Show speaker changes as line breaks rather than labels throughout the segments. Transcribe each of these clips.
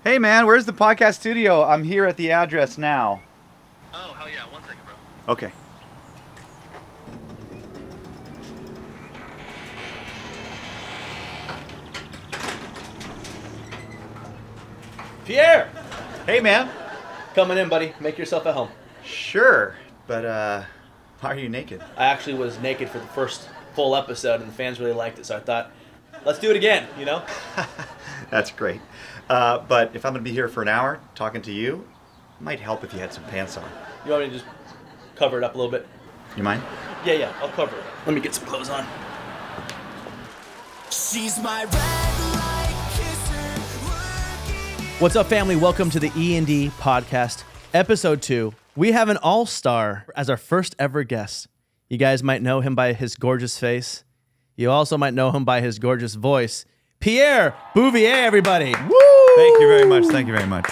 Hey man, where's the podcast studio? I'm here at the address now.
Oh, hell yeah. 1 second, bro.
Okay.
Pierre!
Hey man.
Coming in, buddy. Make yourself at home.
Sure, but why are you naked?
I actually was naked for the first full episode, and the fans really liked it, so I thought, let's do it again, you know?
That's great. But if I'm gonna be here for an hour talking to you, it might help if you had some pants on.
You want me to just cover it up a little bit?
You mind?
Yeah, I'll cover it. Let me get some clothes on.
She's my red light kisser, working.
What's up, family? Welcome to the E.N.D. podcast, episode 2. We have an all-star as our first ever guest. You guys might know him by his gorgeous face. You also might know him by his gorgeous voice. Pierre Bouvier, everybody. Woo!
Thank you very much. Thank you very much.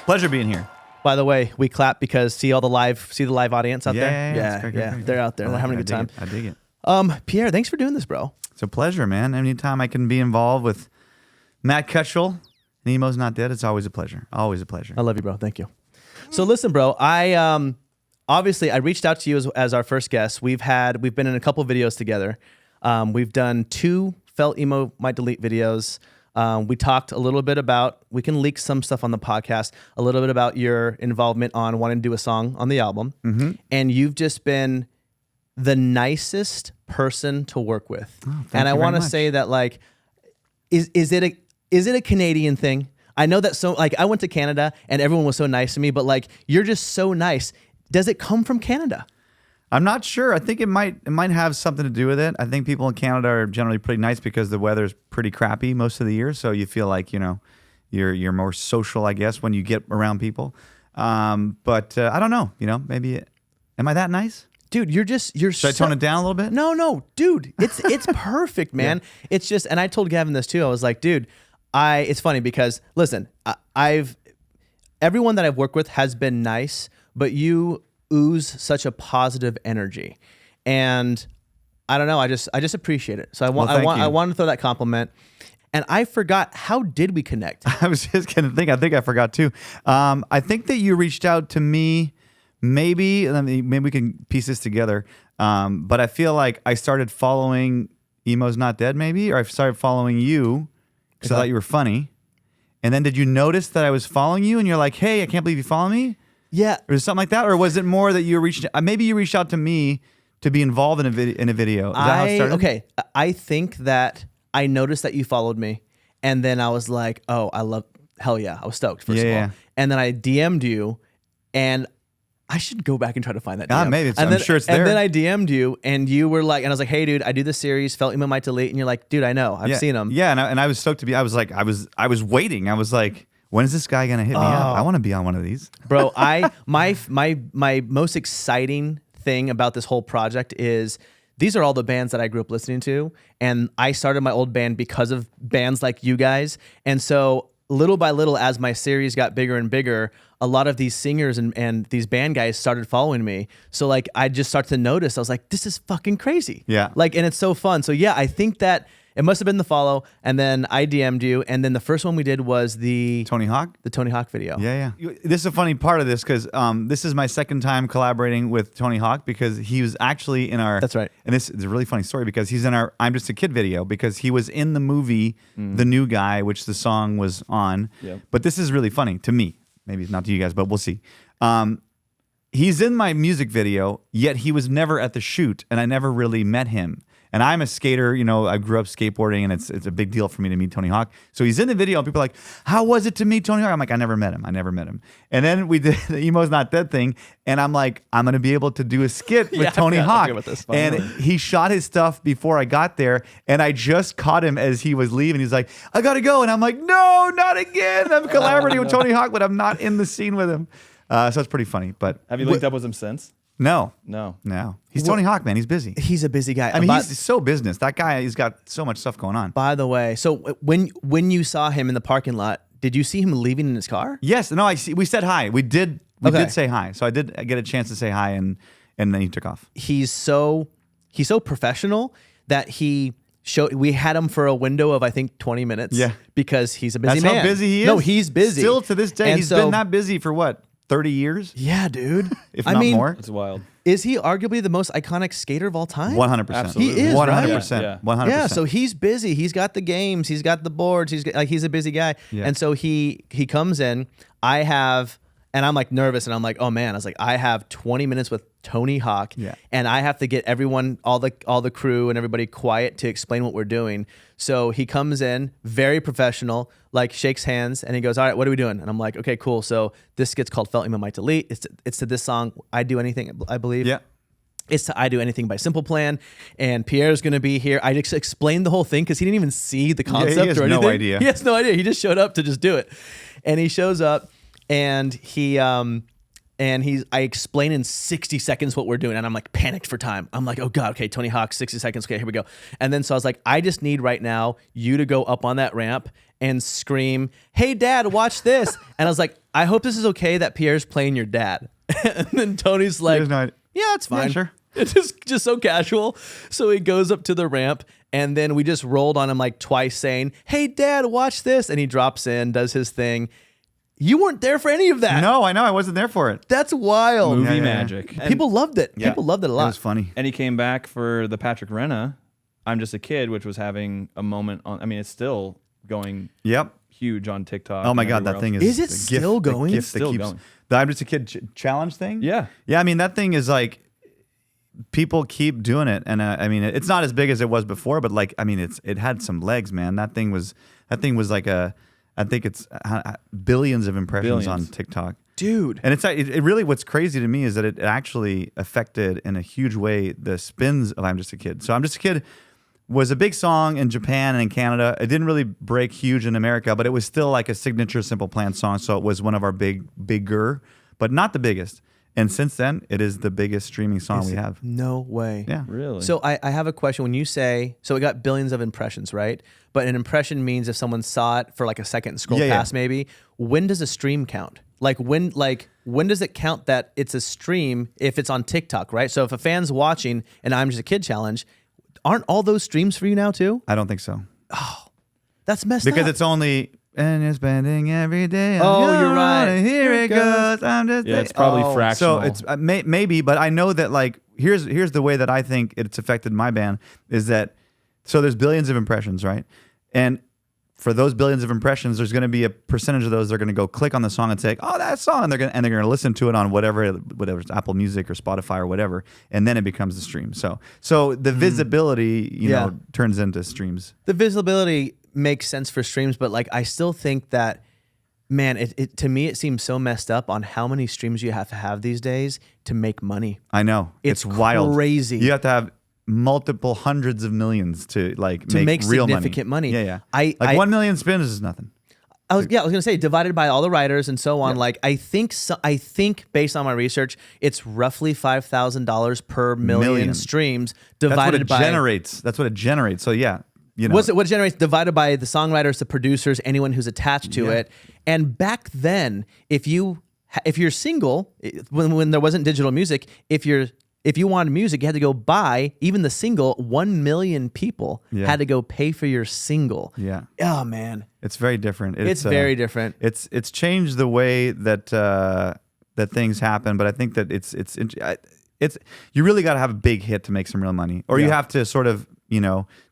Pleasure being here.
By the way, we clap because see the live audience out there?
Yeah. It's great.
They're out there. They're having a good time.
I dig it.
Pierre, thanks for doing this, bro.
It's a pleasure, man. Anytime I can be involved with Matt Cutshall and Emo's Not Dead, it's always a pleasure. Always a pleasure.
I love you, bro. Thank you. So listen, bro, I obviously I reached out to you as our first guest. We've been in a couple videos together. We've done 2 Felt Emo Might Delete videos. We talked a little bit about, we can leak some stuff on the podcast, a little bit about your involvement on wanting to do a song on the album. Mm-hmm. And you've just been the nicest person to work with.
Oh,
and I want to say that, like, is it a Canadian thing? I know that I went to Canada and everyone was so nice to me, but like, you're just so nice. Does it come from Canada?
I'm not sure. I think it might have something to do with it. I think people in Canada are generally pretty nice because the weather's pretty crappy most of the year, so you feel like, you know, you're more social, I guess, when you get around people. But I don't know. You know, maybe am I that nice?
Dude,
Should I tone it down a little bit?
No, dude, it's perfect, man. Yeah. It's just, and I told Gavin this too. I was like, dude, it's funny because listen, everyone that I've worked with has been nice, but you ooze such a positive energy, and I don't know. I just appreciate it. So I want to throw that compliment. And I forgot, how did we connect?
I was just gonna think. I think I forgot too. I think that you reached out to me. Maybe we can piece this together. But I feel like I started following Emo's Not Dead, maybe, or I started following you because I thought you were funny. And then did you notice that I was following you, and you're like, "Hey, I can't believe you follow me."
Yeah,
or something like that, or was it more that you reached? Maybe you reached out to me to be involved in a video. Is that how it started?
Okay, I think that I noticed that you followed me, and then I was like, "Oh, hell yeah!" I was stoked first of all, and then I DM'd you, and I should go back and try to find that DM.
Maybe I'm sure it's there.
And then I DM'd you, and you were like, and I was like, "Hey, dude, I do this series, Felt Emo Might Delete," and you're like, "Dude, I know, I've seen them."
Yeah, and I was stoked to be. I was waiting. I was like, when is this guy gonna hit me up? I want to be on one of these,
bro. My most exciting thing about this whole project is these are all the bands that I grew up listening to, and I started my old band because of bands like you guys, and so little by little, as my series got bigger and bigger, a lot of these singers and these band guys started following me. So like, I just started to notice, I was like, this is fucking crazy. Yeah. Like, and it's so fun. So yeah, I think that it must have been the follow, and then I DM'd you, and then the first one we did was the
Tony Hawk
video.
Yeah. This is a funny part of this because this is my second time collaborating with Tony Hawk because he was actually in our.
That's right.
And this is a really funny story because he's in our "I'm Just a Kid" video because he was in the movie The New Guy, which the song was on. Yep. But this is really funny to me. Maybe not to you guys, but we'll see. He's in my music video, yet he was never at the shoot, and I never really met him. And I'm a skater, you know, I grew up skateboarding, and it's a big deal for me to meet Tony Hawk. So he's in the video, and people are like, how was it to meet Tony Hawk? I'm like, I never met him. And then we did the Emo's Not Dead thing, and I'm like, I'm going to be able to do a skit with Tony Hawk. And he shot his stuff before I got there, and I just caught him as he was leaving. He's like, I got to go. And I'm like, no, not again. I'm collaborating with Tony Hawk, but I'm not in the scene with him. So it's pretty funny. But
have you linked up with him since?
No. He's Tony Hawk, man. He's busy.
He's a busy guy.
I mean, he's so business. That guy, he's got so much stuff going on.
By the way, so when you saw him in the parking lot, did you see him leaving in his car?
Yes. No, we said hi. We did say hi. So I did get a chance to say hi, and then he took off.
He's so professional that he We had him for a window of I think 20 minutes.
Yeah.
Because he's a busy
That's
man.
how busy he is.
No, he's busy.
Still to this day,
And
he's
so-
been that busy for what, 30 years?
Yeah, dude.
If
I
not
mean,
more.
It's wild.
is he arguably the most iconic skater of all time?
100%.
Absolutely.
He is, right?
100%.
Yeah.
100%.
Yeah, so he's busy. He's got the games. He's got the boards. He's a busy guy.
Yeah.
And so he comes in. And I'm like nervous, and I'm like, oh man, I was like, I have 20 minutes with Tony Hawk,
Yeah.
and I have to get everyone, all the crew and everybody quiet to explain what we're doing. So he comes in, very professional, like shakes hands, and he goes, all right, what are we doing? And I'm like, okay, cool. So this gets called Felt Emo Might Delete. It's to this song, I Do Anything, I believe.
Yeah.
It's to I Do Anything by Simple Plan, and Pierre's going to be here. I just explained the whole thing because he didn't even see the concept
he has
or
no
anything.
idea.
He has no idea. He just showed up to just do it. And he shows up, and I explain in 60 seconds what we're doing, and I'm like panicked for time. I'm like, oh God, okay, Tony Hawk, 60 seconds, okay, here we go. And then so I was like, I just need right now you to go up on that ramp and scream, hey Dad, watch this. And I was like, I hope this is okay that Pierre's playing your dad. And then Tony's like,
There's no-
yeah, it's fine.
Yeah, sure.
It's just so casual. So he goes up to the ramp, and then we just rolled on him like twice saying, hey Dad, watch this. And he drops in, does his thing. You weren't there for any of that.
No, I know. I wasn't there for it.
That's wild.
Movie
yeah.
magic. And,
People loved it.
Yeah.
People loved it a
It
lot.
was funny.
and he came back for the Patrick Renna, I'm Just a Kid, which was having a moment on. I mean, it's still going
Yep.
huge on TikTok.
Oh my
and
God,
everywhere
that thing
else.
is
Is it
the
still
gift,
going?
The
It's
gift that
still
keeps
going.
the I'm Just a Kid challenge thing.
Yeah.
Yeah, I mean that thing is like people keep doing it, and I mean it's not as big as it was before, but like I mean it had some legs, man. That thing was like I think it's billions of impressions on
Billions.
TikTok.
Dude.
And it really what's crazy to me is that it actually affected in a huge way the spins of I'm Just a Kid. So I'm Just a Kid was a big song in Japan and in Canada. It didn't really break huge in America, but it was still like a signature Simple Plan song. So it was one of our bigger, but not the biggest. And since then, it is the biggest streaming song we have.
No way.
Yeah.
Really?
So I have a question. When you say, so it got billions of impressions, right? But an impression means if someone saw it for like a second and scrolled
Yeah, yeah.
past maybe, when does a stream count? Like when does it count that it's a stream if it's on TikTok, right? So if a fan's watching an I'm Just a Kid challenge, aren't all those streams for you now too?
I don't think so.
That's messed up.
Because it's only, and you're spending every day. on
Oh,
your
you're right.
own, Here it goes. I'm just
Yeah, it's probably
So
fractional.
it's maybe, but I know that like here's the way that I think it's affected my band is that so there's billions of impressions, right? And for those billions of impressions, there's going to be a percentage of those that are going to go click on the song and say, "Oh, that song," and they're going to listen to it on whatever it's Apple Music or Spotify or whatever, and then it becomes the stream. So the visibility, you
Yeah.
know, turns into streams.
the visibility makes sense for streams, but like I still think that, man, it to me it seems so messed up on how many streams you have to have these days to make money.
I know
It's
wild,
crazy.
You have to have multiple hundreds of millions to like
To make
real
significant money.
Yeah.
I
1 million spins is nothing.
I was gonna say divided by all the writers and so on. Like I think based on my research, it's roughly $5,000 per million streams
That's what
divided
it
by
generates. That's what it generates. So yeah, you know,
what it generates divided by the songwriters, the producers, anyone who's attached to
Yeah.
it. And back then, if you're single, when there wasn't digital music, if you wanted music, you had to go buy even the single. 1 million people
Yeah.
had to go pay for your single.
Yeah.
Oh man,
It's very different.
it's very different.
It's changed the way that that things happen, but I think that it's you really got to have a big hit to make some real money, or you
Yeah.
have to sort of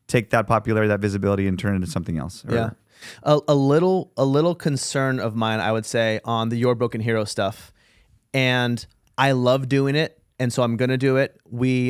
take that popularity, that visibility, and turn it into something else. Or-
Yeah. A little concern of mine, I would say, on the Your Broken Hero stuff. And I love doing it, and so I'm gonna do it.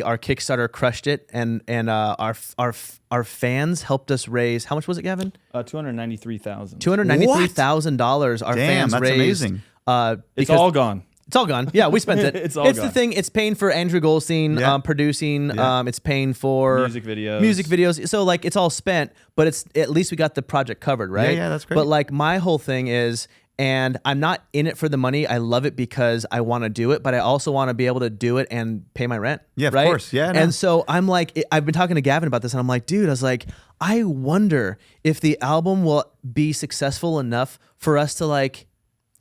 Our Kickstarter crushed it, and our fans helped us raise, how much was it, Gavin?
$293,000.
$293,000. Our
Damn,
fans
that's
raised.
amazing.
It's
because-
all gone.
It's all gone. Yeah, we spent it.
It's all
the
gone.
thing. It's paying for Andrew Goldstein
Yeah.
producing.
Yeah.
It's paying for
Music videos.
Music videos. So like it's all spent, but it's at least we got the project covered, right?
Yeah, that's great.
But like my whole thing is, and I'm not in it for the money. I love it because I want to do it, but I also want to be able to do it and pay my rent.
Yeah, of
right?
course. Yeah, no.
And so I'm like, I've been talking to Gavin about this, and I'm like, dude, I was like, I wonder if the album will be successful enough for us to like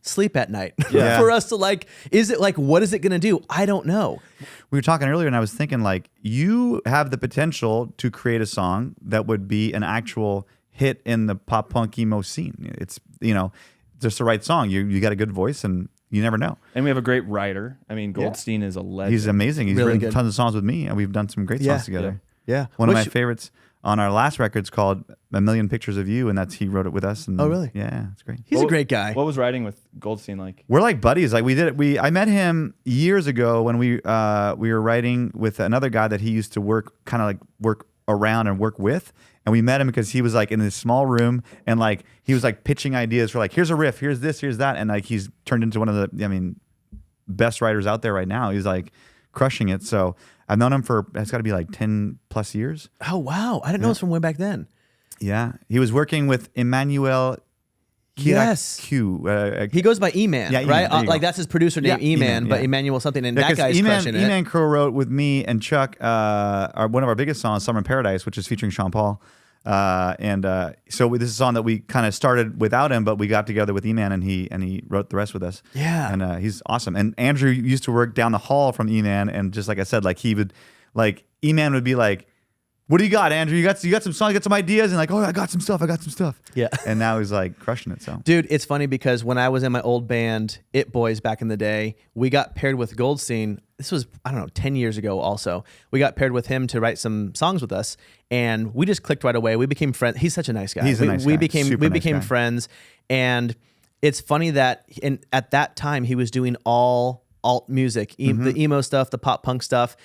sleep at night
Yeah.
for us to like, is it like, what is it going to do? I don't know.
We were talking earlier, and I was thinking, like, you have the potential to create a song that would be an actual hit in the pop punk emo scene. It's, just the right song. You got a good voice, and you never know.
And we have a great writer. I mean, Goldstein is a legend.
He's amazing. He's
Really
written
good.
tons of songs with me, and we've done some great songs together.
Yeah.
One of my favorites on our last record's called A Million Pictures of You, and he wrote it with us. And
Oh, really?
Yeah, it's great.
He's a great guy.
What was writing with Goldstein like?
We're like buddies. Like I met him years ago when we were writing with another guy that he used to work around and work with. And we met him because he was like in this small room, and like he was like pitching ideas for like, here's a riff, here's this, here's that. And like he's turned into one of the, best writers out there right now. He's like crushing it. So I've known him it's got to be like 10 plus years.
Oh, wow. I didn't know it was from way back then.
Yeah. He was working with Emmanuel
Yes.
Kiraku.
He goes by E-Man,
Yeah, E-Man.
right?
There you
Like
go.
that's his producer name,
Yeah,
E-Man,
E-Man,
but
yeah.
Emmanuel something, and
Yeah,
that
'cause
guy's crushing it.
E-Man co-wrote with me and Chuck one of our biggest songs, Summer in Paradise, which is featuring Sean Paul. So this is a song that we kind of started without him, but we got together with E-Man, and he wrote the rest with us.
Yeah.
And he's awesome. And Andrew used to work down the hall from E-Man, and just like I said, like he would, like E-Man would be like, "What do you got, Andrew? You got some songs, you got some ideas?" And like, "Oh, I got some stuff.
Yeah.
And now he's like crushing it. So
Dude, it's funny because when I was in my old band, It Boys, back in the day, we got paired with Goldstein. This was, 10 years ago also. We got paired with him to write some songs with us, and we just clicked right away. We became friends. He's such a nice guy.
He's a nice
we
guy.
became
Super
we
nice
became
guy.
friends, and it's funny that at that time he was doing all alt music,
Mm-hmm.
the emo stuff, the pop punk stuff.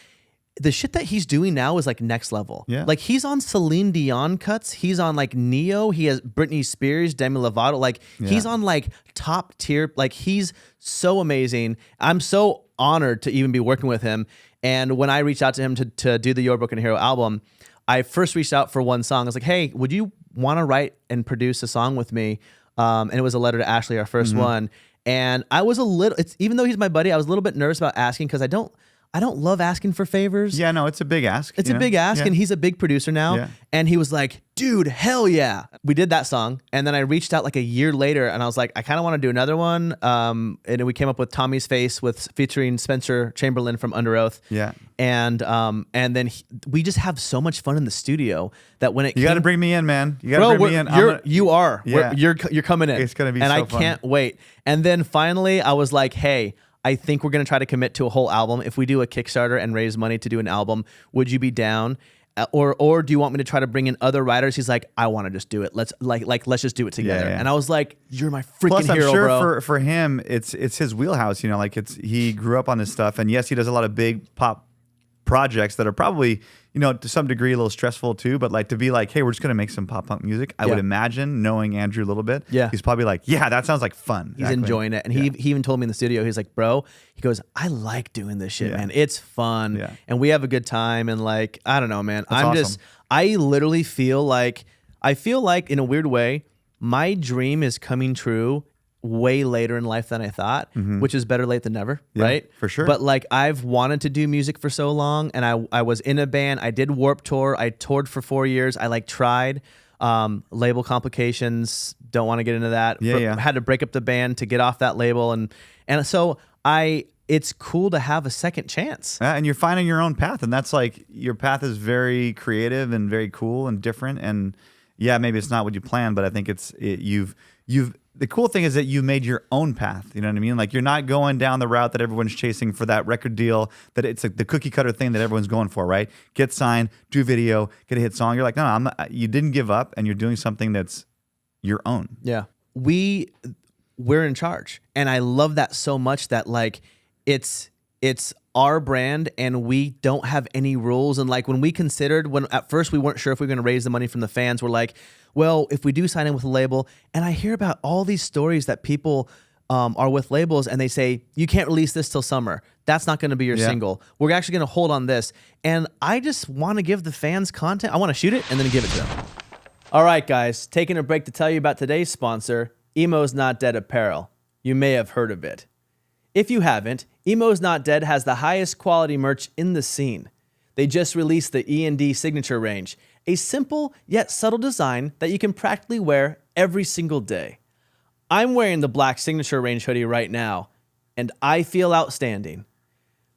The shit that he's doing now is like next level.
Yeah.
Like he's on Celine Dion cuts. He's on like Neo. He has Britney Spears, Demi Lovato. Like he's on like top tier. Like he's so amazing. I'm so honored to even be working with him. And when I reached out to him to do the Your Broken Hero album, I first reached out for one song. I was like, "Hey, would you want to write and produce a song with me?" And it was a letter to Ashley, our 1st one. And I was even though he's my buddy, I was a little bit nervous about asking because I don't love asking for favors.
yeah, no, it's a big ask.
It's a big ask,
Yeah.
and he's a big producer now.
Yeah.
And he was like, "Dude, hell yeah." We did that song, and then I reached out like a year later, and I was like, I kind of want to do another one. And then we came up with Tommy's Face featuring Spencer Chamberlain from Under Oath.
Yeah.
And then we just have so much fun in the studio that when it
You got to bring me in, man. You got to
Bro,
bring me in.
you are.
Yeah.
You're coming in.
It's gonna be
and
so
I
fun.
can't wait. And then finally, I was like, "Hey, I think we're gonna try to commit to a whole album. If we do a Kickstarter and raise money to do an album, would you be down? Or do you want me to try to bring in other writers?" He's like, "I want to just do it. Let's just do it together."
yeah.
And I was like, "You're my freaking
Plus, I'm
hero,
sure
bro."
for him, it's his wheelhouse. He grew up on this stuff, and yes, he does a lot of big pop projects that are probably, to some degree a little stressful too. But like to be like, "Hey, we're just gonna make some pop punk music." I would imagine, knowing Andrew a little bit,
Yeah.
he's probably like, "Yeah, that sounds like fun."
He's enjoying it. And he even told me in the studio, he's like, "Bro," he goes, "I like doing this shit,
Yeah.
man. It's fun."
Yeah.
And we have a good time. And like, I don't know, man.
That's awesome.
I literally feel like in a weird way, my dream is coming true way later in life than I thought, which is better late than never,
Yeah,
right?
for sure.
But like I've wanted to do music for so long, and I was in a band. I did Warped Tour. I toured for 4 years. I tried. Label complications. Don't want to get into that.
Yeah.
Had to break up the band to get off that label, and so it's cool to have a second chance.
And you're finding your own path, and that's like your path is very creative and very cool and different. And yeah, maybe it's not what you planned, but I think you've. The cool thing is that you made your own path. You know what I mean? Like you're not going down the route that everyone's chasing for that record deal. That it's like the cookie cutter thing that everyone's going for, right? Get signed, do video, get a hit song. You're like, no, I'm not, you didn't give up, and you're doing something that's your own.
Yeah. We're in charge. And I love that so much that like it's our brand and we don't have any rules. And like when at first we weren't sure if we were going to raise the money from the fans, we're like, well, if we do sign in with a label, and I hear about all these stories that people are with labels and they say, "You can't release this till summer. That's not going to be your single. We're actually going to hold on this." And I just want to give the fans content. I want to shoot it and then give it to them. All right, guys, taking a break to tell you about today's sponsor, Emo's Not Dead Apparel. You may have heard of it. If you haven't, Emo's Not Dead has the highest quality merch in the scene. They just released the E.N.D signature range, a simple yet subtle design that you can practically wear every single day. I'm wearing the black Signature Range hoodie right now, and I feel outstanding.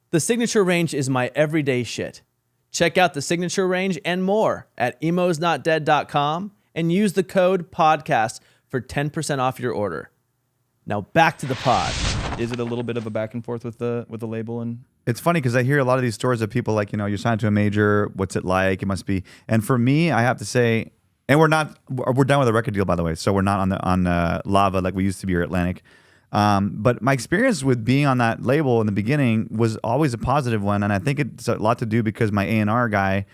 The Signature Range is my everyday shit. Check out the Signature Range and more at emosnotdead.com and use the code podcast for 10% off your order. Now back to the pod.
Is it a little bit of a back and forth with the label and?
It's funny because I hear a lot of these stories of people like, you're signed to a major. What's it like? It must be. And for me, I have to say, and we're done with a record deal, by the way. So we're not on Lava like we used to be, or Atlantic. But my experience with being on that label in the beginning was always a positive one. And I think it's a lot to do because my A&R guy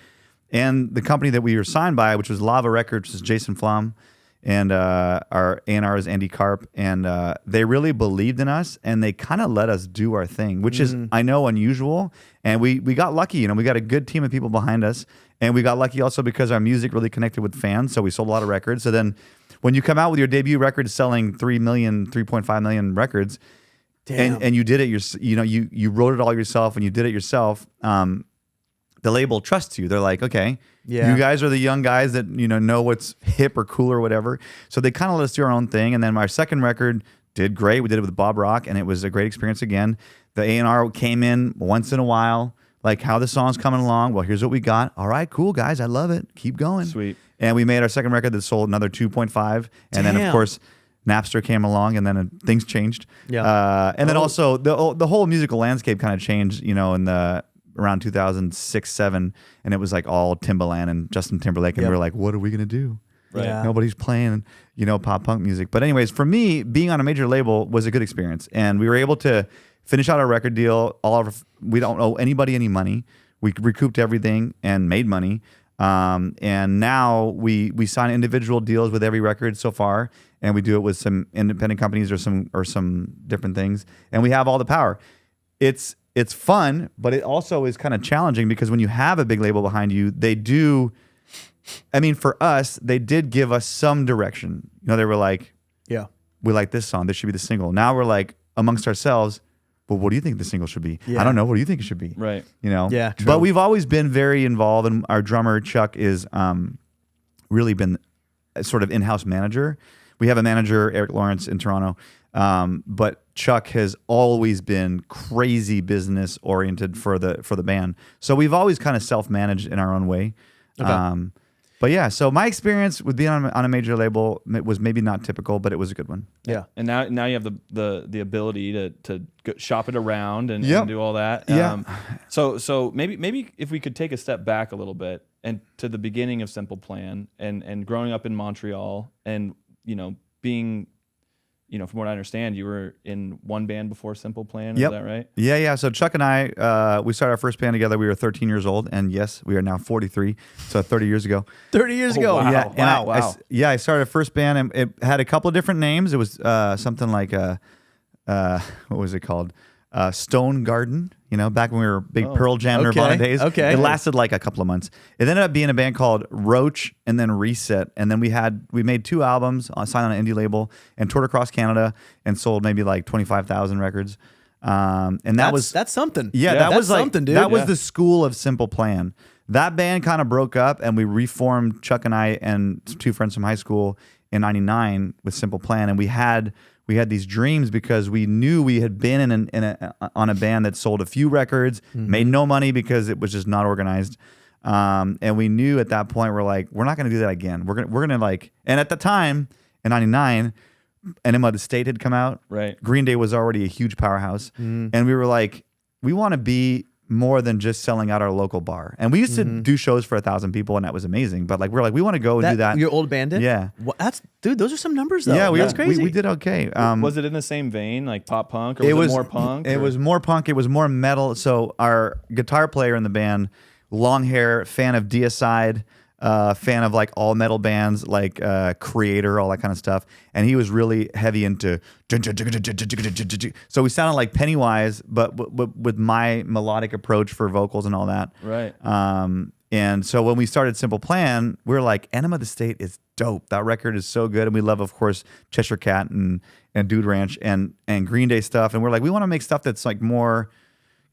and the company that we were signed by, which was Lava Records, which is Jason Flom, and our A&R is Andy Karp, and they really believed in us, and they kind of let us do our thing, which is, I know, unusual. And we got lucky. We got a good team of people behind us, and we got lucky also because our music really connected with fans, so we sold a lot of records. So then when you come out with your debut record selling 3.5 million records, and you did it, you wrote it all yourself, and you did it yourself, the label trusts you. They're like, okay, you guys are the young guys that know what's hip or cool or whatever. So they kind of let us do our own thing. And then our second record did great. We did it with Bob Rock, and it was a great experience again. The A&R came in once in a while, like, how the song's coming along. Well, here's what we got. All right, cool, guys. I love it. Keep going.
Sweet.
And we made our second record that sold another 2.5. And then, of course, Napster came along, and then things changed.
Yeah.
And then also the whole musical landscape kind of changed, in the around 2006-07, and it was like all Timbaland and Justin Timberlake, and we were like, what are we gonna do?
Right. Yeah.
Nobody's playing, pop punk music. But anyways, for me, being on a major label was a good experience, and we were able to finish out our record deal. We don't owe anybody any money. We recouped everything and made money. And now we sign individual deals with every record so far, and we do it with some independent companies or some different things, and we have all the power. It's fun, but it also is kind of challenging because when you have a big label behind you, they do. I mean, for us, they did give us some direction. They were like,
yeah,
we like this song. This should be the single. Now we're like amongst ourselves, well, what do you think the single should be?
Yeah.
I don't know. What do you think it should be?
Right.
Yeah, true.
But we've always been very involved, and our drummer, Chuck, is really been a sort of in-house manager. We have a manager, Eric Lawrence, in Toronto. But Chuck has always been crazy business oriented for the band. So we've always kind of self-managed in our own way.
Okay.
But yeah, so my experience with being on a major label was maybe not typical, but it was a good one.
Yeah.
And now you have the ability to go shop it around and do all that.
Yeah.
So maybe if we could take a step back a little bit and to the beginning of Simple Plan and growing up in Montreal and being, from what I understand, you were in one band before Simple Plan. Is that right?
Yeah. So Chuck and I, we started our first band together. We were 13 years old, and yes, we are now 43. So 30 years ago.
30 years ago.
Wow.
Yeah. And
Wow.
I started a first band, and it had a couple of different names. It was something like what was it called? Stone Garden. Back when we were big Pearl Jam Nirvana days.
Okay.
It lasted like a couple of months. It ended up being a band called Roach and then Reset. And then we made 2 albums, signed on an indie label, and toured across Canada and sold maybe like 25,000 records. And that's
something.
Yeah, that
that's
was like
something, dude.
that was the school of Simple Plan. That band kind of broke up, and we reformed, Chuck and I and 2 friends from high school, in '99 with Simple Plan, and we had these dreams because we knew we had been on a band that sold a few records, made no money because it was just not organized, and we knew at that point we're not going to do that again. We're gonna and at the time in '99, Enema of the State had come out.
Right.
Green Day was already a huge powerhouse, and we were like, we want to be more than just selling out our local bar. And we used to do shows for 1,000 people, and that was amazing. But we want to go and do that.
Your old band did?
Yeah.
Dude, those are some numbers though.
Yeah,
that's crazy.
We did okay.
Was it in the same vein, like pop punk, or was it more punk?
It was more punk. It was more metal. So our guitar player in the band, long hair, fan of Deicide, fan of like all metal bands like Creator, all that kind of stuff. And he was really heavy into. So we sounded like Pennywise, but with my melodic approach for vocals and all that.
Right.
And so when we started Simple Plan, we were like, Enema of the State is dope. That record is so good. And we love, of course, Cheshire Cat and Dude Ranch and Green Day stuff. And we're like, we want to make stuff that's like more.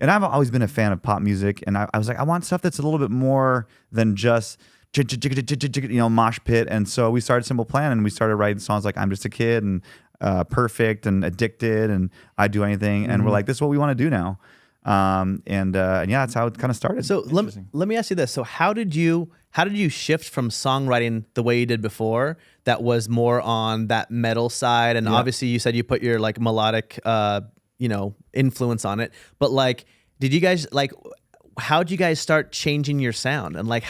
And I've always been a fan of pop music. And I was like, I want stuff that's a little bit more than just mosh pit. And so we started Simple Plan, and we started writing songs like I'm Just a Kid and Perfect and Addicted and I'd Do Anything, and we're like, this is what we want to do now. And yeah, that's how it kind of started.
So let me ask you this. So how did you shift from songwriting the way you did before that was more on that metal side? And obviously you said you put your like melodic, influence on it, but like, did you guys like, how'd you guys start changing your sound? And like,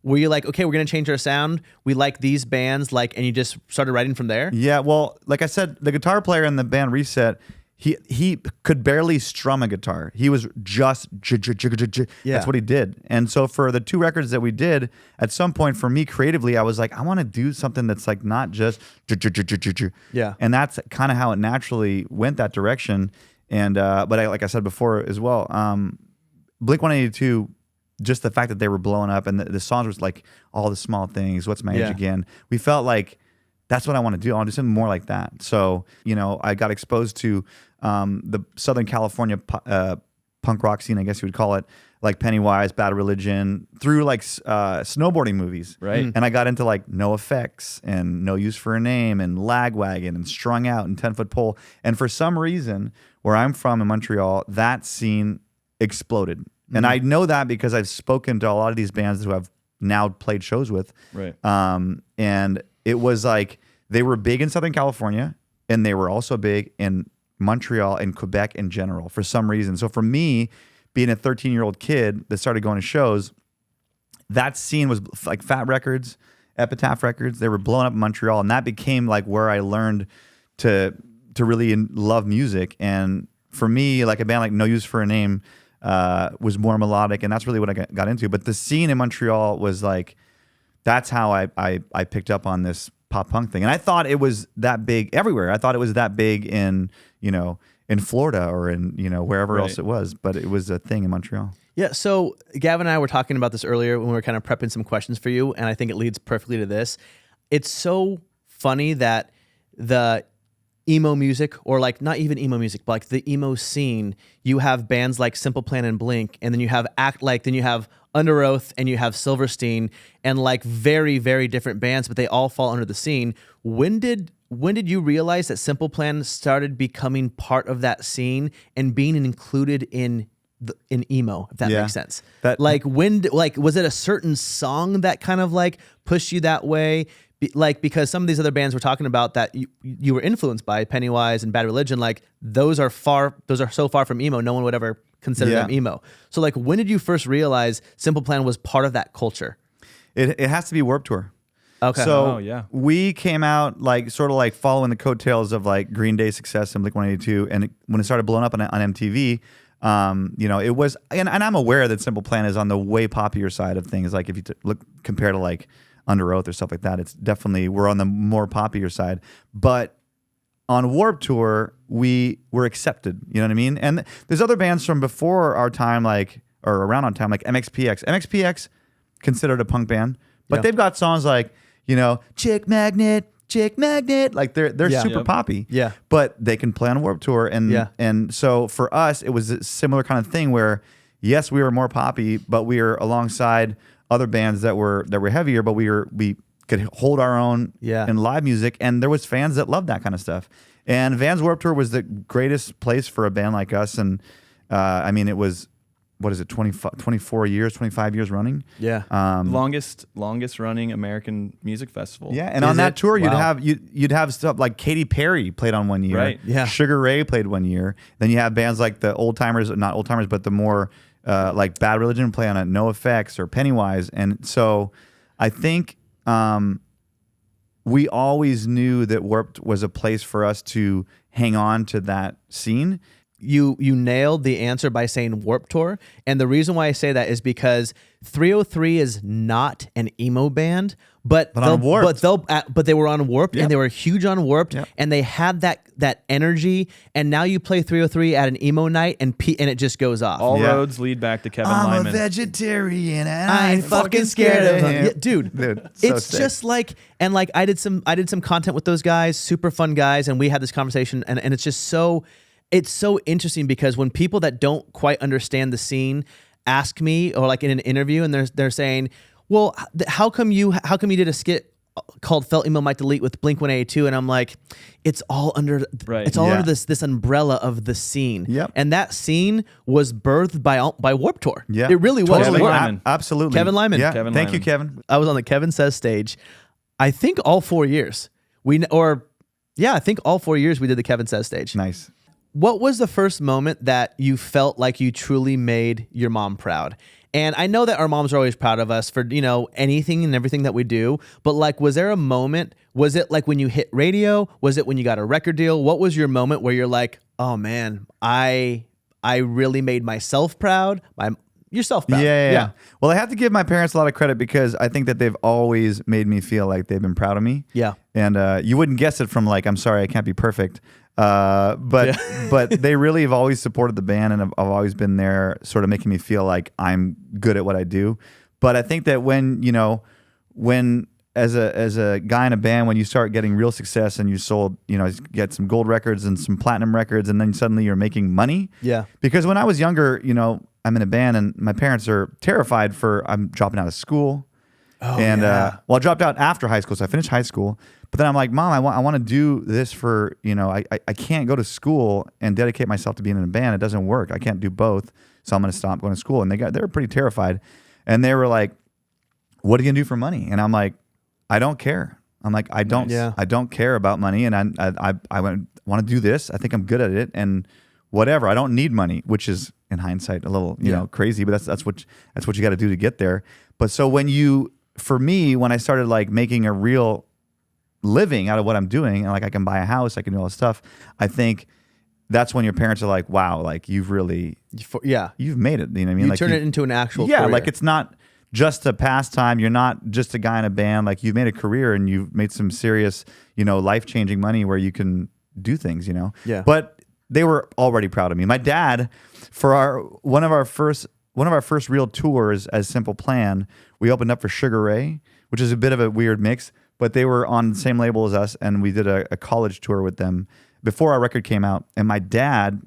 were you like, okay, we're going to change our sound. We like these bands, like, and you just started writing from there?
Yeah. Well, like I said, the guitar player in the band Reset, he could barely strum a guitar. He was just that's what he did. And so for the 2 records that we did, at some point for me creatively, I was like, I want to do something that's like not just
yeah.
And that's kind of how it naturally went that direction. And but like I said before as well, Blink-182, just the fact that they were blowing up and the songs was like All the Small Things, What's My Age Again. We felt like that's what I want to do. I want to do something more like that. So, I got exposed to the Southern California punk rock scene, I guess you would call it, like Pennywise, Bad Religion, through like snowboarding movies.
Right.
And I got into like No Effects and No Use for a Name and Lagwagon and Strung Out and 10-Foot Pole. And for some reason, where I'm from in Montreal, that scene exploded. And I know that because I've spoken to a lot of these bands who I've now played shows with.
Right.
And it was like they were big in Southern California and they were also big in Montreal and Quebec in general for some reason. So for me, being a 13-year-old kid that started going to shows, that scene was like Fat Records, Epitaph Records. They were blowing up in Montreal, and that became like where I learned to really love music. And for me, like a band like No Use for a Name was more melodic, and that's really what I got into. But the scene in Montreal was like, that's how I picked up on this pop punk thing. And I thought it was that big everywhere. I thought it was that big in Florida or in, wherever else it was, but it was a thing in Montreal.
Yeah. So Gavin and I were talking about this earlier when we were kind of prepping some questions for you, and I think it leads perfectly to this. It's so funny that the emo music, or like not even emo music, but like the emo scene, you have bands like Simple Plan and Blink, and then you have then you have Under Oath and you have Silverstein, and like very, very different bands, but they all fall under the scene. When did you realize that Simple Plan started becoming part of that scene and being included in emo, if that makes sense? Was it a certain song that kind of like pushed you that way? Because some of these other bands we're talking about that you were influenced by, Pennywise and Bad Religion, like those are so far from emo, no one would ever consider them emo. So like, when did you first realize Simple Plan was part of that culture?
It has to be Warped Tour.
Okay.
So we came out like sort of like following the coattails of like Green Day's success in Blink-182, and when it started blowing up on MTV, it was, and I'm aware that Simple Plan is on the way poppier side of things. Like if you look compared to like Under Oath or stuff like that, it's definitely, we're on the more poppier side. But on Warped Tour, we were accepted. You know what I mean? And there's other bands from before our time, like, or around our time, like MXPX. MXPX considered a punk band, but they've got songs like, Chick Magnet, like they're super poppy.
Yeah.
But they can play on Warped Tour, and so for us, it was a similar kind of thing where, yes, we were more poppy, but we were alongside other bands that were heavier, but we could hold our own in live music, and there was fans that loved that kind of stuff. And Vans Warped Tour was the greatest place for a band like us, and I mean, it was, what is it, 25 years running?
Yeah. Longest running American music festival.
Yeah, and on that tour, you'd have stuff like Katy Perry played on one year.
Right.
Yeah.
Sugar Ray played one year. Then you have bands like the old timers, not old timers, but the more like Bad Religion play on it, No Effects or Pennywise. And so I think we always knew that Warped was a place for us to hang on to that scene.
You nailed the answer by saying Warped Tour, and the reason why I say that is because 303 is not an emo band, but they were on Warped, and they were huge on Warped, and they had that energy. And now you play 303 at an emo night, and it just goes off.
All roads lead back to Kevin Lyman.
I'm a vegetarian, and
I ain't fucking scared of him. Yeah, dude,
so
it's
sick.
just like, and like I did some content with those guys, super fun guys, and we had this conversation, and it's just so. It's so interesting because when people that don't quite understand the scene ask me, or like in an interview, and they're saying, "Well, how come you did a skit called Felt Emo Might Delete with Blink-182, and I'm like, it's all under under this umbrella of the scene.
Yep.
And that scene was birthed by Warped Tour.
Yeah.
It really was.
Totally.
Warped-
Lyman.
Absolutely.
Kevin Lyman.
Yeah.
Kevin
Thank you,
Lyman.
Kevin.
I was on the Kevin Says stage. I think all 4 years. I think all 4 years we did the Kevin Says stage.
Nice.
What was the first moment that you felt like you truly made your mom proud? And I know that our moms are always proud of us for, anything and everything that we do. But like, was there a moment? Was it like when you hit radio? Was it when you got a record deal? What was your moment where you're like, oh man, I really made myself proud? Yourself proud.
Yeah. Well, I have to give my parents a lot of credit because I think that they've always made me feel like they've been proud of me.
Yeah.
And you wouldn't guess it from like, I'm sorry, I can't be perfect. But they really have always supported the band and have always been there sort of making me feel like I'm good at what I do. But I think that when as a guy in a band, when you start getting real success and you sold, get some gold records and some platinum records, and then suddenly you're making money.
Yeah.
Because when I was younger, I'm in a band and my parents are terrified I'm dropping out of school. I dropped out after high school, so I finished high school. But then I'm like, Mom, I want to do this for, I can't go to school and dedicate myself to being in a band. It doesn't work. I can't do both. So I'm going to stop going to school. And they were pretty terrified. And they were like, what are you going to do for money? And I'm like, I don't care. I'm like, I don't care about money. And I want to do this. I think I'm good at it. And whatever. I don't need money, which is in hindsight a little, crazy, but that's what you got to do to get there. But so for me, when I started like making a real living out of what I'm doing, and like I can buy a house, I can do all this stuff, I think that's when your parents are like, wow, like you've really, you've made it. You know what I mean?
You
like
turn it into an actual career.
like it's not just a pastime. You're not just a guy in a band. Like you've made a career and you've made some serious, life-changing money where you can do things,
Yeah.
But they were already proud of me. My dad, for one of our first real tours as Simple Plan, we opened up for Sugar Ray, which is a bit of a weird mix, but they were on the same label as us, and we did a college tour with them before our record came out. And my dad,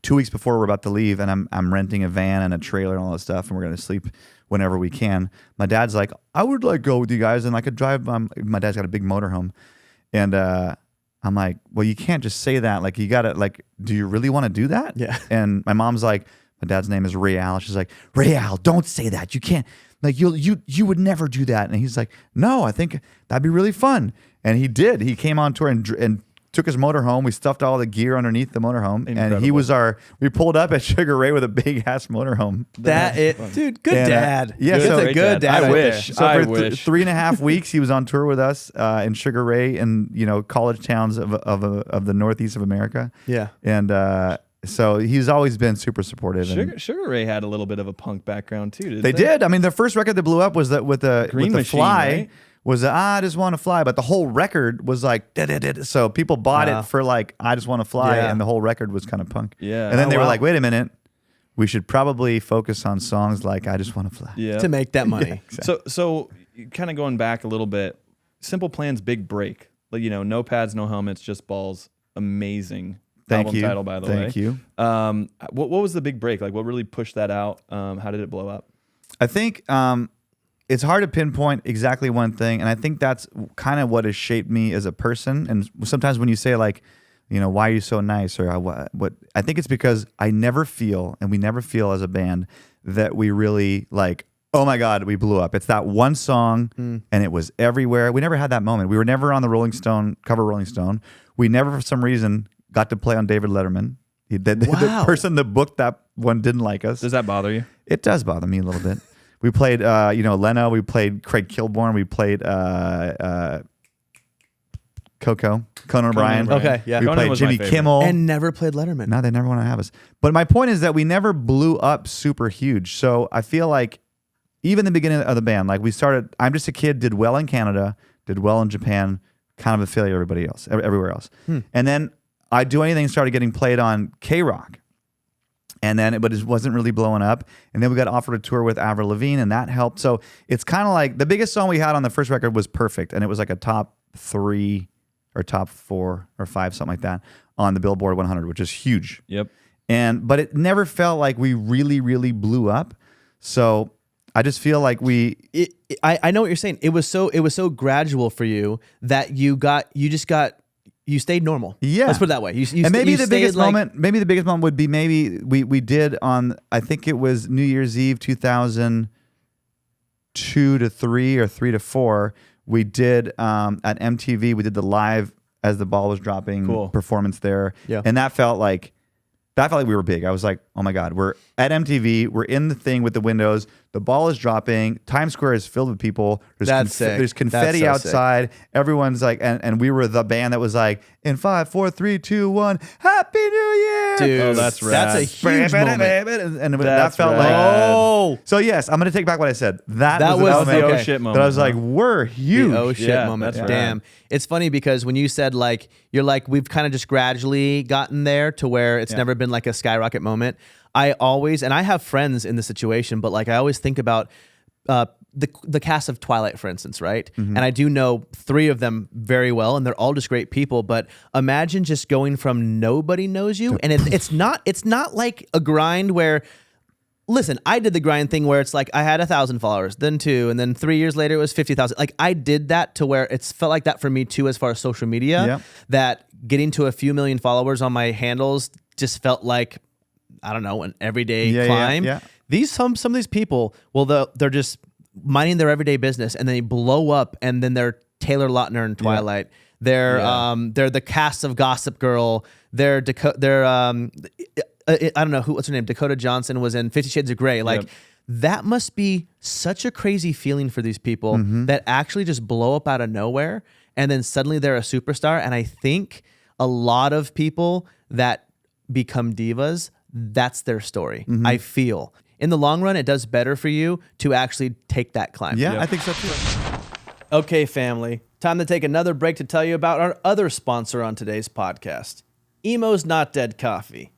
2 weeks before we're about to leave, and I'm renting a van and a trailer and all that stuff, and we're gonna sleep whenever we can. My dad's like, I would like go with you guys, and I could drive. My dad's got a big motorhome, and I'm like, well, you can't just say that. Like, you gotta do you really want to do that?
Yeah.
And my mom's like, my dad's name is Real. She's like, Real, don't say that. You can't. Like you would never do that. And he's like, no, I think that'd be really fun. And he did. He came on tour and took his motorhome. We stuffed all the gear underneath the motorhome.
Incredible.
And he was we pulled up at Sugar Ray with a big ass motorhome.
Dude, good
And,
dad.
yeah,
That's
so-
a good dad.
I
right
wish.
there.
So
I
for
wish.
3.5 weeks, he was on tour with us in Sugar Ray and college towns of the Northeast of America.
Yeah.
And so he's always been super supportive.
Sugar Ray had a little bit of a punk background too. Didn't
They did. I mean, the first record that blew up was that with the
Green Machine,
Fly.
right?
Was I just want to fly, but the whole record was like da-da-da-da. So people bought it for like I just want to fly,
Yeah.
and the whole record was kind of punk.
Yeah.
and then
Oh,
they were
wow.
like, wait a minute, we should probably focus on songs like I just want to fly.
Yeah.
To make that money.
So kind of going back a little bit, Simple Plan's big break, like no pads, no helmets, just balls. Amazing.
Thank
album
you.
title, by the way.
Thank you.
What was the big break? Like, what really pushed that out? How did it blow up?
I think it's hard to pinpoint exactly one thing, and I think that's kind of what has shaped me as a person. And sometimes when you say like, why are you so nice, or what, I think it's because I never feel, and we never feel as a band that we really like, oh my God, we blew up. It's that one song, and it was everywhere. We never had that moment. We were never on the cover Rolling Stone. We never, for some reason, got to play on David Letterman. The person that booked that one didn't like us.
Does that bother you?
It does bother me a little bit. We played, Leno. We played Craig Kilborn. We played Conan O'Brien.
Okay, yeah.
We
Conan
played
was my
Jimmy
favorite.
Kimmel.
And never played Letterman.
No, they never want to have us. But my point is that we never blew up super huge. So I feel like even the beginning of the band, like we started, I'm Just a Kid, did well in Canada, did well in Japan, kind of a failure everywhere else. And then I Do Anything started getting played on K-Rock. And then, but it wasn't really blowing up. And then we got offered a tour with Avril Lavigne, and that helped. So it's kind of like the biggest song we had on the first record was Perfect. And it was like a top 3 or top 4 or 5, something like that, on the Billboard 100, which is huge.
Yep.
But it never felt like we really, really blew up. So I just feel like
I know what you're saying. It was so gradual for you that you stayed normal.
Yeah.
Let's put it that way. You
and maybe
you
the
stayed
biggest
like,
moment, would be maybe we did on, I think it was New Year's Eve 2002 to 3 or 3 to 4. We did at MTV. We did the live as the ball was dropping performance there, and that felt like we were big. I was like, oh my God, we're at MTV. We're in the thing with the windows. The ball is dropping. Times Square is filled with people. There's confetti outside. Sick. Everyone's like, and we were the band that was like, in 5, 4, 3, 2, 1, Happy New Year.
Dude,
oh, that's rad.
That's a huge moment.
And that felt like,
oh.
So yes, I'm going to take back what I said. That
was the
okay.
oh shit moment.
That I was like, we're huge.
The oh shit moment.
That's
Damn.
rad.
It's funny because when you said like, you're like, we've kind of just gradually gotten there to where it's never been like a skyrocket moment. I always, and I have friends in the situation, but like I always think about the cast of Twilight, for instance, right? And I do know 3 of them very well, and they're all just great people. But imagine just going from nobody knows you, and it's not like a grind where. Listen, I did the grind thing where it's like I had 1,000 followers, then 2, and then 3 years later it was 50,000. Like I did that to where it's felt like that for me too, as far as social media.
Yep.
That getting to a few million followers on my handles just felt like, I don't know, an everyday climb.
Yeah.
Some of these people, well, they're just minding their everyday business, and they blow up, and then they're Taylor Lautner in Twilight. They're the cast of Gossip Girl. They're I don't know what's her name. Dakota Johnson was in 50 Shades of Grey. Like that must be such a crazy feeling for these people that actually just blow up out of nowhere, and then suddenly they're a superstar. And I think a lot of people that become divas, that's their story. I feel in the long run, it does better for you to actually take that climb.
Yeah, I think so too.
Okay, family. Time to take another break to tell you about our other sponsor on today's podcast, Emo's Not Dead Coffee.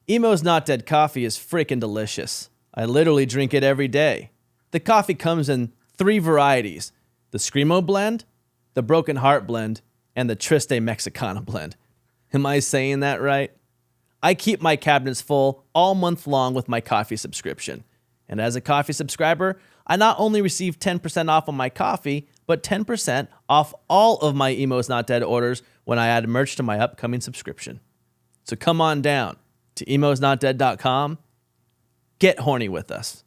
Emo's Not Dead Coffee is freaking delicious. I literally drink it every day. The coffee comes in 3 varieties: the Screamo blend, the Broken Heart blend, and the Triste Mexicana blend. Am I saying that right? I keep my cabinets full all month long with my coffee subscription. And as a coffee subscriber, I not only receive 10% off on my coffee, but 10% off all of my Emo's Not Dead orders when I add merch to my upcoming subscription. So come on down to emosnotdead.com. Get horny with us.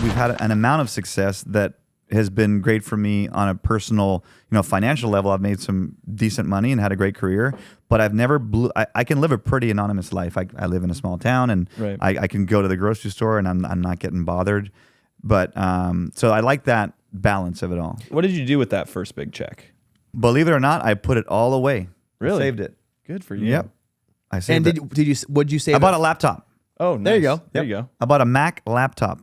We've had an amount of success that has been great for me on a personal, financial level. I've made some decent money and had a great career, but I've never I can live a pretty anonymous life. I live in a small town, and I can go to the grocery store and I'm not getting bothered. But so I like that balance of it all.
What did you do with that first big check?
Believe it or not, I put it all away.
Really?
I saved it.
Good for you.
Yep. I saved
And
it.
what'd you save?
I bought a laptop.
Oh, nice.
There you go.
There you go.
I bought a Mac laptop.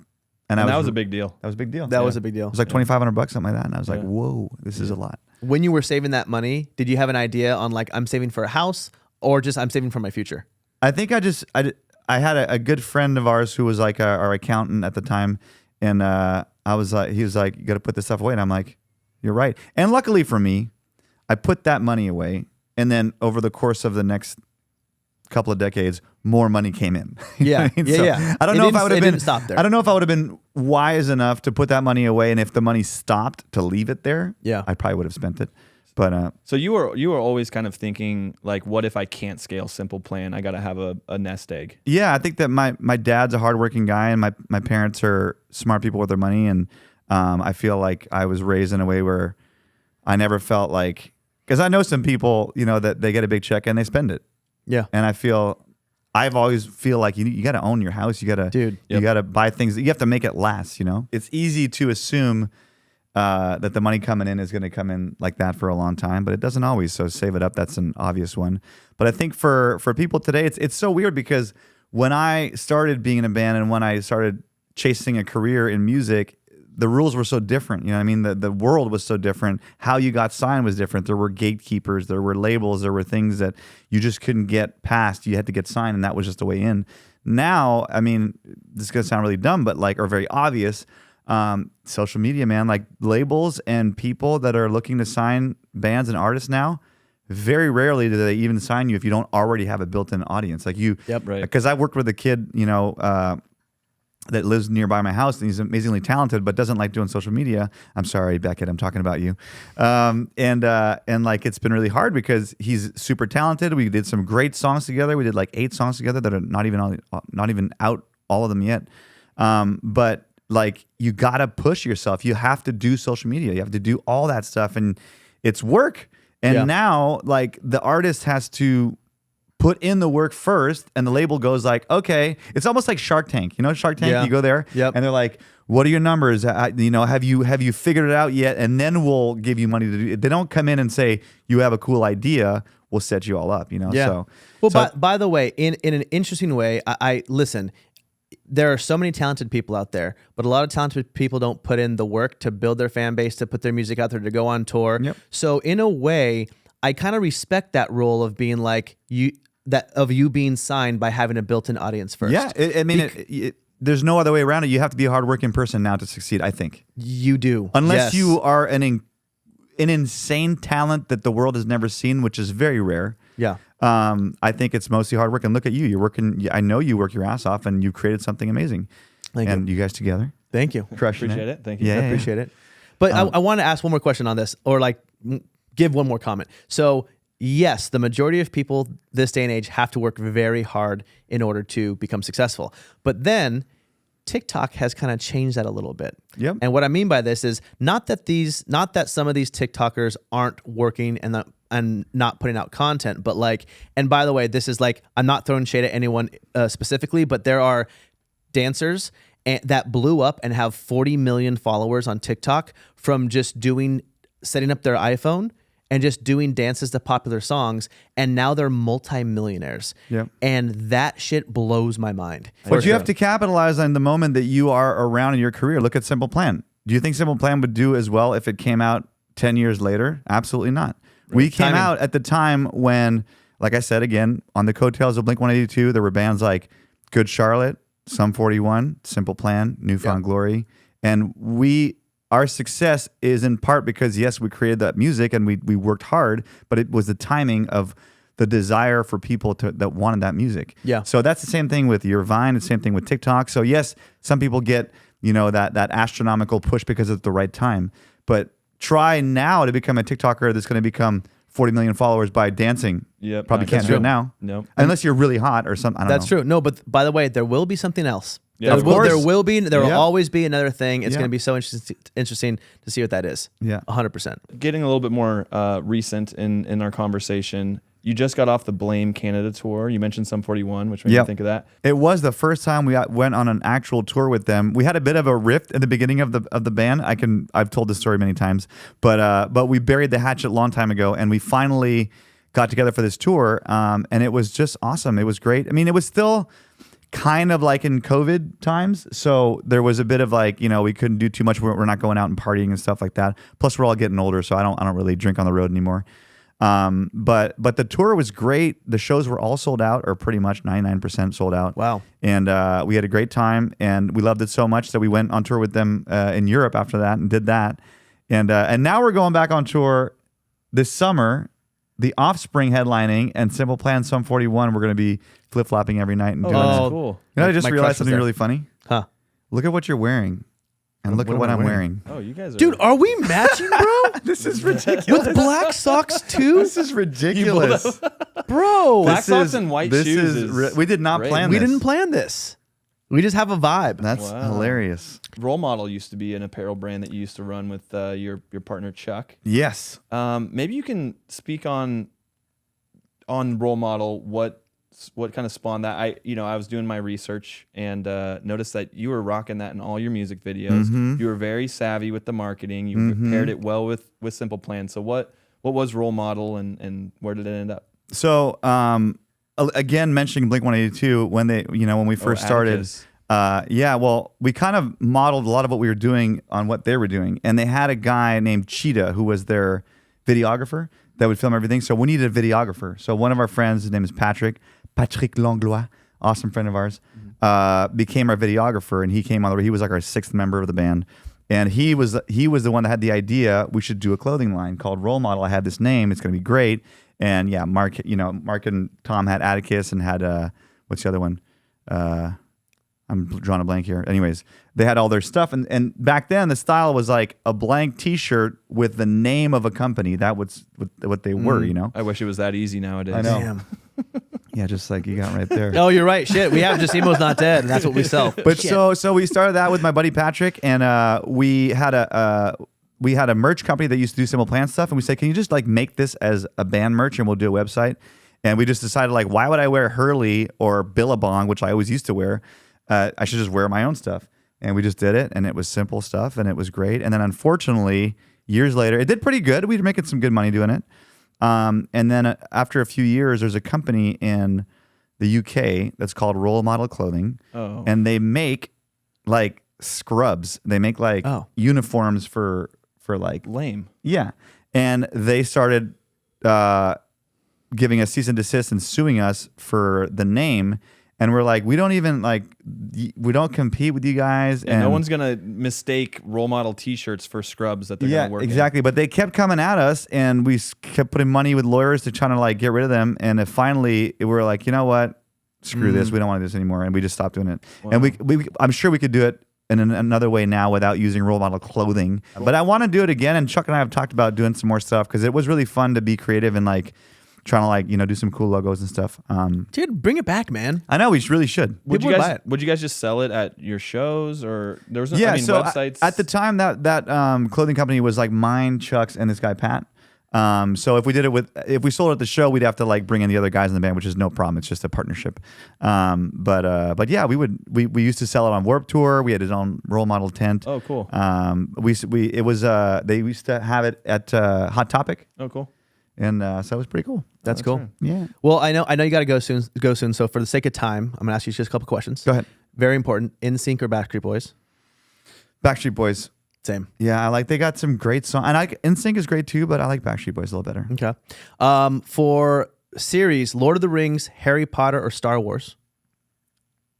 And
that was a big deal.
That was a big deal.
That was a big deal.
It was like $2,500, something like that. And I was like, whoa, this is a lot.
When you were saving that money, did you have an idea on like, I'm saving for a house, or just I'm saving for my future?
I think I had a good friend of ours who was like our accountant at the time. And he was like, you got to put this stuff away. And I'm like, you're right. And luckily for me, I put that money away. And then over the course of the next couple of decades, more money came in.
Yeah.
I don't know if I would have been.
Stop there.
I don't know if I would have been wise enough to put that money away, and if the money stopped to leave it there, I probably would have spent it. But
so you were always kind of thinking like, what if I can't scale Simple Plan? I got to have a nest egg.
Yeah, I think that my dad's a hardworking guy, and my parents are smart people with their money, and I feel like I was raised in a way where I never felt like, because I know some people, that they get a big check and they spend it.
Yeah.
And I've always feel like you got to own your house. You got to, you got to buy things. You have to make it last. It's easy to assume that the money coming in is going to come in like that for a long time, but it doesn't always. So save it up. That's an obvious one. But I think for people today, it's so weird because when I started being in a band and when I started chasing a career in music, the rules were so different. I mean? The world was so different. How you got signed was different. There were gatekeepers. There were labels. There were things that you just couldn't get past. You had to get signed, and that was just the way in. Now, I mean, this is going to sound really dumb, but or very obvious. Social media, man, like labels and people that are looking to sign bands and artists now, very rarely do they even sign you if you don't already have a built-in audience. Like you,
right.
Because I worked with a kid, that lives nearby my house, and he's amazingly talented, but doesn't like doing social media. I'm sorry, Beckett, I'm talking about you. And like it's been really hard because he's super talented. We did some great songs together. We did like 8 songs together that are not even out, all of them yet. But like you gotta push yourself. You have to do social media. You have to do all that stuff, and it's work. And now like the artist has to put in the work first, and the label goes like, okay, it's almost like Shark Tank. You know, Shark Tank. You go there, and they're like, "What are your numbers? You know, have you figured it out yet?" And then we'll give you money to do it. They don't come in and say, "You have a cool idea. We'll set you all up." You know.
Yeah. By the way, in an interesting way, I listen. There are so many talented people out there, but a lot of talented people don't put in the work to build their fan base, to put their music out there, to go on tour.
Yep.
So in a way, I kind of respect that role of being like you being signed by having a built-in audience first.
Yeah, I mean, there's no other way around it. You have to be a hardworking person now to succeed, I think.
You do.
Unless
Yes.
you are an insane talent that the world has never seen, which is very rare.
Yeah.
I think it's mostly hard work. And look at you. You're working. I know you work your ass off, and you created something amazing.
Thank
and you guys together,
Thank you.
crushing
Appreciate it. Thank you.
Yeah,
I appreciate it. But I want to ask one more question on this, or like give one more comment. So yes, the majority of people this day and age have to work very hard in order to become successful. But then TikTok has kind of changed that a little bit.
Yep.
And what I mean by this is not that some of these TikTokers aren't working and not putting out content, but like, and by the way, this is like, I'm not throwing shade at anyone specifically, but there are dancers that blew up and have 40 million followers on TikTok from just setting up their iPhone and just doing dances to popular songs, and now they're multimillionaires.
Yep.
And that shit blows my mind.
But you have to capitalize on the moment that you are around in your career. Look at Simple Plan. Do you think Simple Plan would do as well if it came out 10 years later? Absolutely not. Right. We came out at the time when, like I said, again, on the coattails of Blink-182, there were bands like Good Charlotte, Sum 41, Simple Plan, Newfound Glory. And our success is in part because, yes, we created that music and we worked hard, but it was the timing of the desire for people that wanted that music.
Yeah.
So that's the same thing with your Vine, the same thing with TikTok. So yes, some people get, that astronomical push because it's the right time. But try now to become a TikToker that's going to become 40 million followers by dancing.
Yep.
Probably can't do it now.
Nope.
Unless you're really hot or something. I don't know.
That's true. No, but by the way, there will be something else.
Yeah,
there will always be another thing. It's
Yeah.
going to be so interesting to see what that is.
Yeah.
100%.
Getting a little bit more recent in our conversation, you just got off the Blame Canada tour. You mentioned Sum 41, which made me think of that.
It was the first time we went on an actual tour with them. We had a bit of a rift at the beginning of the band. I've told this story many times, but we buried the hatchet a long time ago, and we finally got together for this tour, and it was just awesome. It was great. I mean, it was still kind of like in COVID times, so there was a bit of like, we couldn't do too much. We're not going out and partying and stuff like that. Plus, we're all getting older, so I don't really drink on the road anymore. But the tour was great. The shows were all sold out, or pretty much 99% sold out.
Wow.
And we had a great time, and we loved it so much that we went on tour with them in Europe after that and did that. And now we're going back on tour this summer. The Offspring headlining and Simple Plan Sum 41. We're going to be flip-flopping every night and doing
that's
that.
cool.
I just
My
realized
crush was
something
there.
really funny.
Huh.
Look at what you're wearing, and look at what I'm wearing.
Oh, you guys are...
Dude, are we matching, bro?
This is ridiculous.
With black socks too?
This is ridiculous.
Bro.
Black socks and white shoes is
we did not
great.
plan
We
this.
didn't plan this. We just have a vibe.
That's hilarious.
Role Model used to be an apparel brand that you used to run with your partner, Chuck.
Yes.
Maybe you can speak on Role Model, what kind of spawned that. I was doing my research and noticed that you were rocking that in all your music videos.
Mm-hmm.
You were very savvy with the marketing. You paired it well with Simple Plan. So what was Role Model and where did it end up?
So again, mentioning Blink-182, when we first started. Well, we kind of modeled a lot of what we were doing on what they were doing, and they had a guy named Cheetah who was their videographer that would film everything. So we needed a videographer. So one of our friends, his name is Patrick Langlois, awesome friend of ours, became our videographer, and he came on the way. He was like our 6th member of the band, and he was the one that had the idea. We should do a clothing line called Role Model. I had this name. It's going to be great. And yeah, Mark and Tom had Atticus and had what's the other one? I I'm drawing a blank here. Anyways, they had all their stuff, and back then the style was like a blank T-shirt with the name of a company. That was what they were, you know.
I wish it was that easy nowadays.
I know.
Damn.
Yeah, just like you got right there.
Oh, you're right. Shit, we have Just Emo's Not Dead, and that's what we sell.
But so we started that with my buddy Patrick, and we had a merch company that used to do Simple Plan stuff, and we said, can you just like make this as a band merch, and we'll do a website. And we just decided, like, why would I wear Hurley or Billabong, which I always used to wear? I should just wear my own stuff. And we just did it, and it was simple stuff, and it was great. And then, unfortunately, years later, it did pretty good. We were making some good money doing it. And then after a few years, there's a company in the UK that's called Role Model Clothing.
Oh.
And they make, like, scrubs. They make, like, uniforms for like...
Lame.
Yeah. And they started... giving us cease and desist and suing us for the name, and we're like, we don't even like, we don't compete with you guys,
Yeah,
and
no one's gonna mistake role model T-shirts for scrubs that they're gonna work
exactly.
in.
But they kept coming at us, and we kept putting money with lawyers to try to like get rid of them, and then finally we were like, you know what, screw this, we don't want to do this anymore, and we just stopped doing it.
Wow.
And we I'm sure we could do it in another way now without using Role Model Clothing, but I want to do it again. And Chuck and I have talked about doing some more stuff because it was really fun to be creative and like trying to like, you know, do some cool logos and stuff.
Dude, bring it back, man.
I know we really should.
Would you
People would
guys
buy it.
would you guys just sell it at your shows, or there was no,
Yeah,
I mean,
so
websites?
at the time that clothing company was like mine, Chuck's, and this guy Pat. So if we sold it at the show, we'd have to like bring in the other guys in the band, which is no problem. It's just a partnership. But yeah, we used to sell it on Warped Tour. We had his own role model tent.
Oh, cool.
They used to have it at Hot Topic,
Oh, cool.
and so it was pretty cool.
That's cool.
right.
Yeah.
Well, I know you got to go soon. So for the sake of time, I'm gonna ask you just a couple questions.
Go ahead.
Very important. NSYNC or Backstreet Boys?
Backstreet Boys.
Same.
Yeah, they got some great songs, and NSYNC is great too, but I like Backstreet Boys a little better.
Okay. For series, Lord of the Rings, Harry Potter, or Star Wars?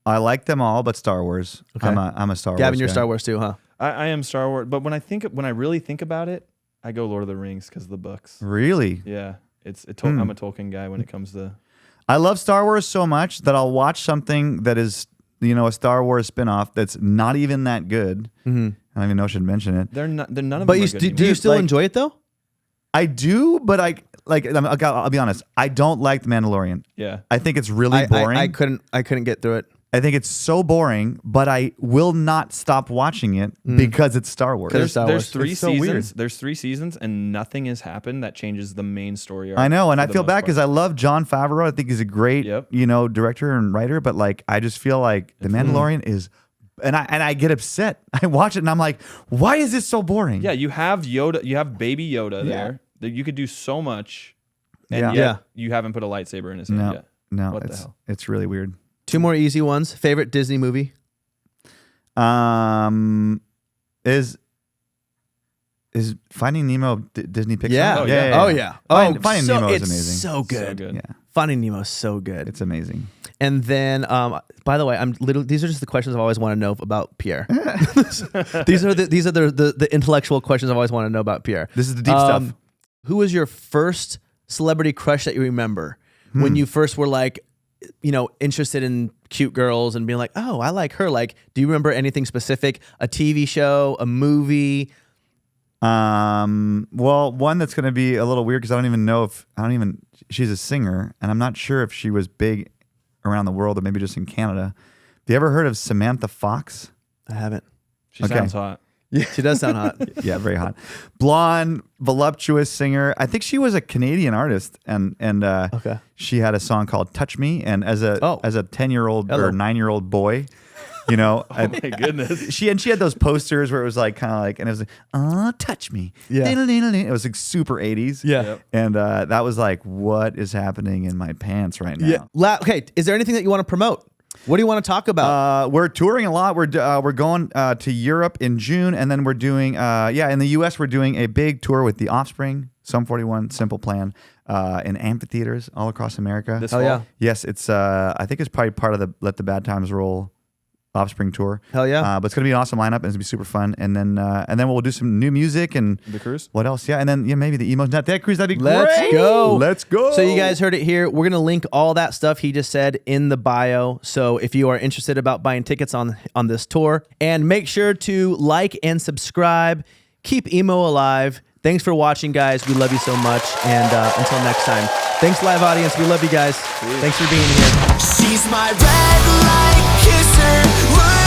I like them all, but Star Wars.
Okay.
I'm a Star Wars.
Gavin, you're
guy.
Star Wars too, huh?
I am Star Wars, but when I really think about it, I go Lord of the Rings because of the books.
Really?
Yeah, I'm a Tolkien guy when it comes to.
I love Star Wars so much that I'll watch something that is, you know, a Star Wars spinoff that's not even that good.
Mm-hmm.
I don't even know if I should mention it.
They're none of
But
them.
you
are good
do
anymore.
you still
like-
enjoy it though?
I do, but I'll be honest. I don't like The Mandalorian.
Yeah.
I think it's really boring.
I couldn't get through it.
I think it's so boring, but I will not stop watching it because it's Star Wars.
Because Star Wars.
There's 3
It's so weird.
seasons. There's 3 seasons, and nothing has happened that changes the main story arc.
I know, and
for
I
the
feel
most
bad
part.
because I love Jon Favreau. I think he's a great,
Yep.
you know, director and writer. But like, I just feel like The Mandalorian is, and I get upset. I watch it and I'm like, why is this so boring?
Yeah, you have Yoda. You have Baby Yoda there. That you could do so much, and
Yeah.
yet
Yeah.
you haven't put a lightsaber in his hand
No,
yet.
no,
What the
it's
hell?
it's really weird.
2 more easy ones. Favorite Disney movie?
Is Finding Nemo Disney Pixar?
Yeah.
Oh, yeah.
Oh yeah.
Finding Nemo is
it's
amazing.
So good.
So good.
Yeah,
Finding Nemo is so good.
it's amazing.
And then, by the way, these are just the questions I've always wanted to know about Pierre. these are the intellectual questions I've always wanted to know about Pierre.
This is the deep stuff.
Who was your first celebrity crush that you remember when you first were like, you know, interested in cute girls and being like, oh, I like her. Like, do you remember anything specific? A TV show, a movie?
Well, one that's going to be a little weird because she's a singer, and I'm not sure if she was big around the world or maybe just in Canada. Have you ever heard of Samantha Fox?
I haven't.
She
Okay.
sounds hot.
She does sound hot.
Yeah, very hot. Blonde, voluptuous singer. I think she was a Canadian artist, and
Okay.
she had a song called "Touch Me." And as a 10-year-old
Hello.
or 9-year-old boy, you know,
Oh my goodness.
she had those posters where it was like kind of like, and it was like, "Oh, touch me."
Yeah.
It was like super 80s.
Yeah.
Yep.
And that was like, what is happening in my pants right now?
Yeah. Okay. Is there anything that you want to promote? What do you want to talk about?
We're touring a lot. We're going to Europe in June, and then we're doing in the U.S. we're doing a big tour with The Offspring, Sum 41, Simple Plan, in amphitheaters all across America.
This
Oh,
fall?
yeah.
Yes, it's I think it's probably part of the Let the Bad Times Roll Offspring tour.
Hell yeah.
But it's gonna be an awesome lineup, and it's gonna be super fun. And then we'll do some new music and
The cruise?
What else? Yeah, and then maybe the Emo's Not That cruise. That'd be
Let's
great.
go.
Let's go.
So you guys heard it here. We're gonna link all that stuff he just said in the bio. So if you are interested about buying tickets on this tour, and make sure to like and subscribe. Keep emo alive. Thanks for watching, guys. We love you so much. And until next time, thanks, live audience. We love you guys. Thanks for being here.
She's my red light kisser.